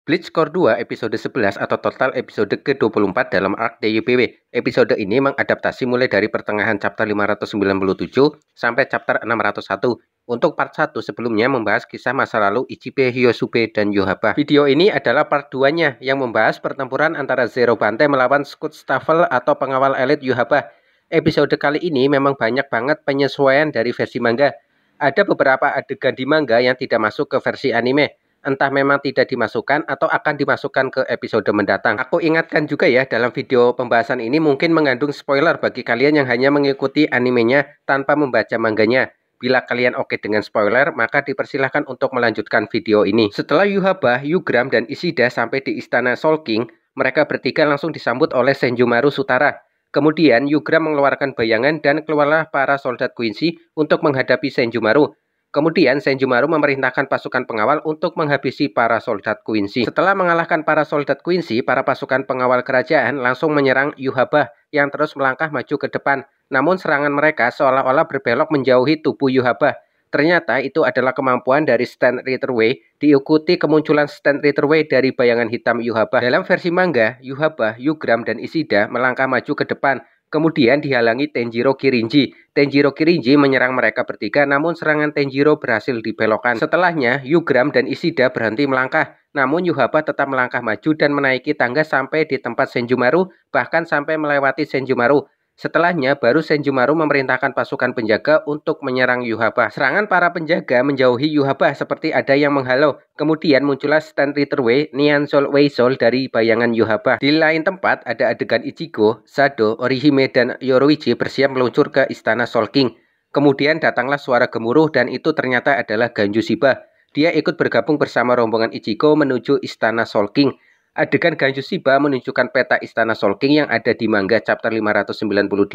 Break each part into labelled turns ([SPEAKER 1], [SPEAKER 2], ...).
[SPEAKER 1] Bleach Core 2 episode 11 atau total episode ke-24 dalam arc DYPW. Episode ini mengadaptasi mulai dari pertengahan chapter 597 sampai chapter 601. Untuk part 1 sebelumnya membahas kisah masa lalu Ichibe, Hyosuke, dan Yhwach. Video ini adalah part 2-nya yang membahas pertempuran antara Zero Bantei melawan Scud Staffel atau pengawal elit Yhwach. Episode kali ini memang banyak banget penyesuaian dari versi manga. Ada beberapa adegan di manga yang tidak masuk ke versi anime. Entah memang tidak dimasukkan atau akan dimasukkan ke episode mendatang. Aku ingatkan juga ya, dalam video pembahasan ini mungkin mengandung spoiler bagi kalian yang hanya mengikuti animenya tanpa membaca manganya. Bila kalian oke dengan spoiler, maka dipersilahkan untuk melanjutkan video ini. Setelah Yhwach, Yugram, dan Ishida sampai di istana Soul King, mereka bertiga langsung disambut oleh Senjumaru Sutara. Kemudian Yugram mengeluarkan bayangan dan keluarlah para soldat Quincy untuk menghadapi Senjumaru. Kemudian Senjumaru memerintahkan pasukan pengawal untuk menghabisi para soldat Quincy. Setelah mengalahkan para soldat Quincy, para pasukan pengawal kerajaan langsung menyerang Yhwach yang terus melangkah maju ke depan. Namun serangan mereka seolah-olah berbelok menjauhi tubuh Yhwach. Ternyata itu adalah kemampuan dari Stand Ritterway, diikuti kemunculan Stand Ritterway dari bayangan hitam Yhwach. Dalam versi manga, Yhwach, Yugram, dan Ishida melangkah maju ke depan. Kemudian dihalangi Tenjiro Kirinji. Tenjiro Kirinji menyerang mereka bertiga, namun serangan Tenjiro berhasil dibelokkan. Setelahnya, Yugram dan Ishida berhenti melangkah. Namun Yhwach tetap melangkah maju dan menaiki tangga sampai di tempat Senjumaru, bahkan sampai melewati Senjumaru. Setelahnya, baru Senjumaru memerintahkan pasukan penjaga untuk menyerang Yhwach. Serangan para penjaga menjauhi Yhwach seperti ada yang menghalau. Kemudian muncullah Stand Ritterway, Niansol Weisol dari bayangan Yhwach. Di lain tempat, ada adegan Ichigo, Sado, Orihime, dan Yoruichi bersiap meluncur ke istana Soul King. Kemudian datanglah suara gemuruh dan itu ternyata adalah Ganju Shiba. Dia ikut bergabung bersama rombongan Ichigo menuju istana Soul King. Adegan Ganju Shiba menunjukkan peta istana Soul King yang ada di manga chapter 598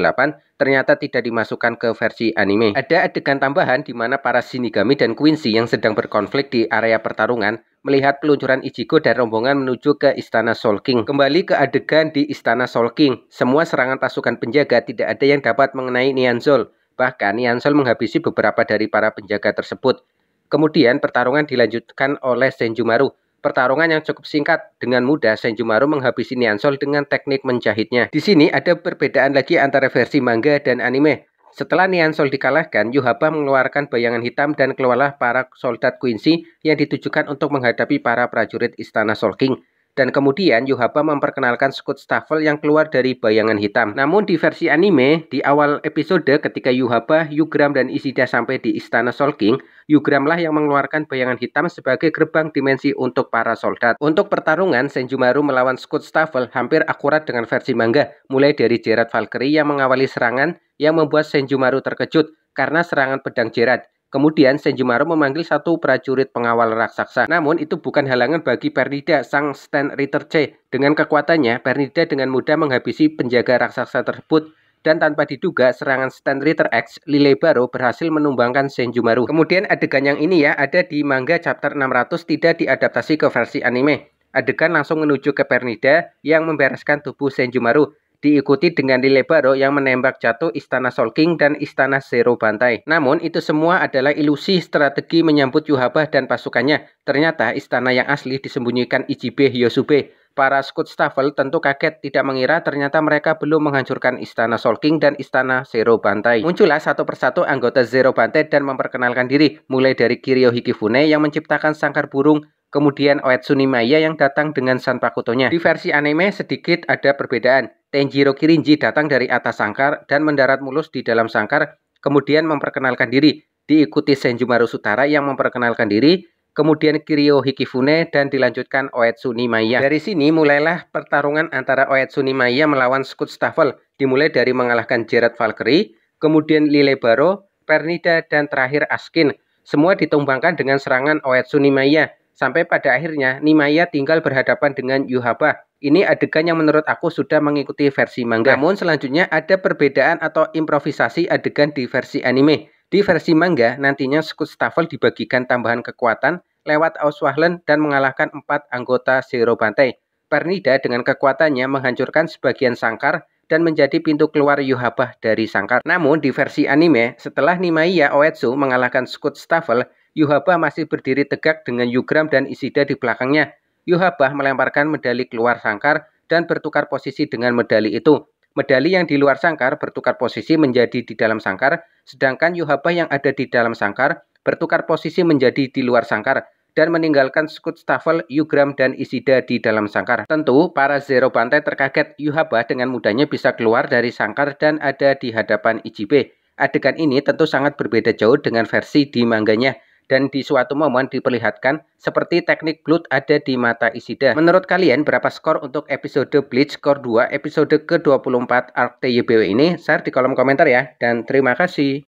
[SPEAKER 1] ternyata tidak dimasukkan ke versi anime. Ada adegan tambahan di mana para Shinigami dan Quincy yang sedang berkonflik di area pertarungan melihat peluncuran Ichigo dan rombongan menuju ke istana Soul King. Kembali ke adegan di istana Soul King, semua serangan pasukan penjaga tidak ada yang dapat mengenai Niansol. Bahkan Niansol menghabisi beberapa dari para penjaga tersebut. Kemudian pertarungan dilanjutkan oleh Senjumaru. Pertarungan yang cukup singkat, dengan mudah Senjumaru menghabisi Niansol dengan teknik menjahitnya. Di sini ada perbedaan lagi antara versi manga dan anime. Setelah Niansol dikalahkan, Yhwach mengeluarkan bayangan hitam dan keluarlah para soldat Quincy yang ditujukan untuk menghadapi para prajurit istana Soul King. Dan kemudian Yhwach memperkenalkan Scud Staffel yang keluar dari bayangan hitam. Namun di versi anime, di awal episode ketika Yhwach, Yugram, dan Ishida sampai di istana Soul King, Yugramlah yang mengeluarkan bayangan hitam sebagai gerbang dimensi untuk para soldat. Untuk pertarungan, Senjumaru melawan Scud Staffel hampir akurat dengan versi manga, mulai dari Jerat Valkyrie yang mengawali serangan yang membuat Senjumaru terkejut karena serangan pedang Jerat. Kemudian Senjumaru memanggil satu prajurit pengawal raksasa. Namun itu bukan halangan bagi Pernida, sang Stand Ritterway. Dengan kekuatannya, Pernida dengan mudah menghabisi penjaga raksasa tersebut. Dan tanpa diduga, serangan Stand Ritter X, Lilebaro berhasil menumbangkan Senjumaru. Kemudian adegan yang ini ya, ada di manga chapter 600 tidak diadaptasi ke versi anime. Adegan langsung menuju ke Pernida yang membereskan tubuh Senjumaru. Diikuti dengan Lilebaro yang menembak jatuh istana Soul King dan istana Zero Bantei. Namun itu semua adalah ilusi strategi menyambut Yhwach dan pasukannya. Ternyata istana yang asli disembunyikan Ichibe Hyosuke. Para Scud Staffel tentu kaget, tidak mengira ternyata mereka belum menghancurkan istana Soul King dan istana Zero Bantei. Muncullah satu persatu anggota Zero Bantei dan memperkenalkan diri, mulai dari Kiryu Hikifune yang menciptakan sangkar burung, kemudian Oetsumi Maya yang datang dengan Sanpakutonya. Di versi anime sedikit ada perbedaan. Tenjiro Kirinji datang dari atas sangkar dan mendarat mulus di dalam sangkar, kemudian memperkenalkan diri. Diikuti Senjumaru Sutara yang memperkenalkan diri, kemudian Kiryu Hikifune dan dilanjutkan Oetsumi Maya. Dari sini mulailah pertarungan antara Oetsumi Maya melawan Scud Staffel, dimulai dari mengalahkan Jerat Valkyrie, kemudian Lilebaro, Pernida, dan terakhir Askin. Semua ditumbangkan dengan serangan Oetsumi Maya. Sampai pada akhirnya Nimaya tinggal berhadapan dengan Yhwach. Ini adegan yang menurut aku sudah mengikuti versi manga. Namun selanjutnya ada perbedaan atau improvisasi adegan di versi anime. Di versi manga nantinya Scud Staffel dibagikan tambahan kekuatan lewat Auswahlen dan mengalahkan 4 anggota Zero Bantei. Pernida dengan kekuatannya menghancurkan sebagian sangkar dan menjadi pintu keluar Yhwach dari sangkar. Namun di versi anime, setelah Nimaiya Oetsu mengalahkan Scud Staffel, Yhwach masih berdiri tegak dengan Yugram dan Ishida di belakangnya. Yhwach melemparkan medali keluar sangkar dan bertukar posisi dengan medali itu. Medali yang di luar sangkar bertukar posisi menjadi di dalam sangkar, sedangkan Yhwach yang ada di dalam sangkar bertukar posisi menjadi di luar sangkar dan meninggalkan Scud Staffel, Yugram, dan Ishida di dalam sangkar. Tentu, para Zero Bantai terkaget Yhwach dengan mudahnya bisa keluar dari sangkar dan ada di hadapan Ichibe. Adegan ini tentu sangat berbeda jauh dengan versi di manganya, dan di suatu momen diperlihatkan seperti teknik blood ada di mata Ishida. Menurut kalian, berapa skor untuk episode Bleach Core 2 episode ke-24 Arc TYBW ini? Share di kolom komentar ya, dan terima kasih.